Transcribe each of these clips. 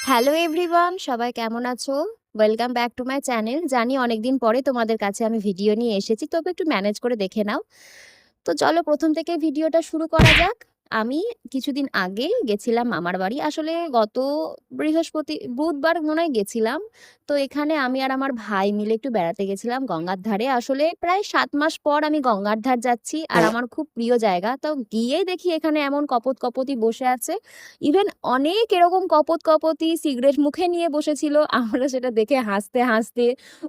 Hello everyone, সবাই কেমন আছো? Welcome back to my channel. জানি অনেকদিন পরে তোমাদের কাছে আমি ভিডিও নিয়ে এসেছি, তবে একটু ম্যানেজ করে দেখে নাও। তো চলো প্রথম থেকে ভিডিওটা শুরু করা যাক। আমি কিছুদিন আগে গেছিলাম মামার বাড়ি। আসলে গত বুধবার মনে হয় গেছিলাম। তো এখানে আমি আর আমার ভাই মিলে একটু বেড়াতে গেছিলাম গঙ্গার ধারে। আসলে প্রায় 7 মাস পর আমি গঙ্গার ধার যাচ্ছি, আর আমার খুব প্রিয় জায়গা। তো গিয়ে দেখি এখানে এমন কপোত কপোতি বসে আছে। ইভেন অনেক এরকম কপোত কপোতি সিগারেট মুখে নিয়ে বসেছিল। আমরা সেটা দেখে হাসতে হাসতে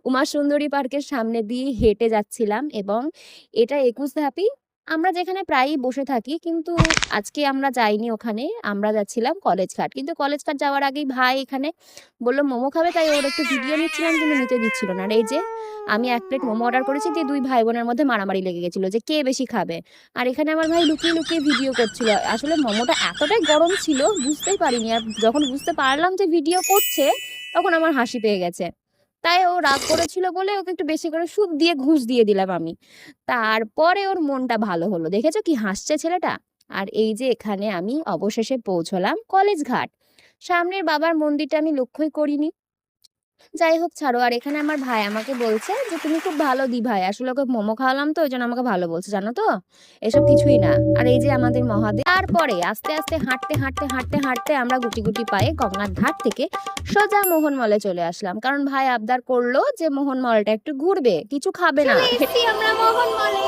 উমা সুন্দরী পার্কের সামনে দিয়ে হেঁটে যাচ্ছিলাম। এবং এটা 21 ধাপি, আমরা যেখানে প্রায়ই বসে থাকি, কিন্তু আজকে আমরা যাইনি ওখানে। আমরা যাচ্ছিলাম কলেজ ঘাট, কিন্তু কলেজ ঘাট যাওয়ার আগেই ভাই এখানে বললো মোমো খাবে, তাই ওর একটু ভিডিও নিচ্ছিলাম, কিন্তু নিতে দিচ্ছিল না। আর এই যে আমি 1 প্লেট মোমো অর্ডার করেছি, দিয়ে দুই ভাই বোনের মধ্যে মারামারি লেগে গেছিল যে কে বেশি খাবে। আর এখানে আমার ভাই লুকিয়ে লুকিয়ে ভিডিও করছিল। আসলে মোমোটা এতটাই গরম ছিল বুঝতেই পারিনি, আর যখন বুঝতে পারলাম যে ভিডিও করছে তখন আমার হাসি পেয়ে গেছে। তাই ও রাগ করেছিল বলে ওকে একটু বেশি করে সুপ দিয়ে ঘুষ দিয়ে দিলাম আমি। তারপরে ওর মনটা ভালো হলো, দেখেছো কি হাসছে ছেলেটা। আর এই যে এখানে আমি অবশেষে পৌঁছলাম কলেজ ঘাট। সামনের বাবার মন্দিরটা আমি লক্ষ্যই করিনি। যাই হোক ছাড়ো। আর এখানে আমার ভাই আমাকে বলছে যে তুমি খুব ভালো দি ভাই, আসলে ওকে মোমো খাওয়ালাম তো ওই জন্য আমাকে ভালো বলছে, জানো তো। এসব কিছুই না। আর এই যে আমাদের মহাদেব। তারপরে আস্তে আস্তে হাঁটতে হাঁটতে হাঁটতে হাঁটতে আমরা গুটি গুটি পায়ে গঙ্গার ধার থেকে সোজা মোহন মলে চলে আসলাম, কারণ ভাই আবদার করলো যে মোহন মলটা একটু ঘুরবে, কিছু খাবে না। আমরা মোহন মলে।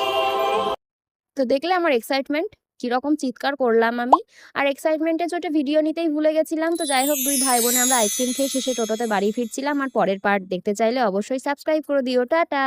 তো দেখলে আমার এক্সাইটমেন্ট কিরকম চিৎকার করলাম আমি। আর এক্সাইটমেন্টের চোটে ভিডিও নিতেই ভুলে গেছিলাম। তো যাই হোক, দুই ভাই বোনে আমরা আইসক্রিম খেয়ে শেষে টোটোতে বাড়ি ফিরছিলাম। আর পরের পার্ট দেখতে চাইলে অবশ্যই সাবস্ক্রাইব করে দিও। টাটা।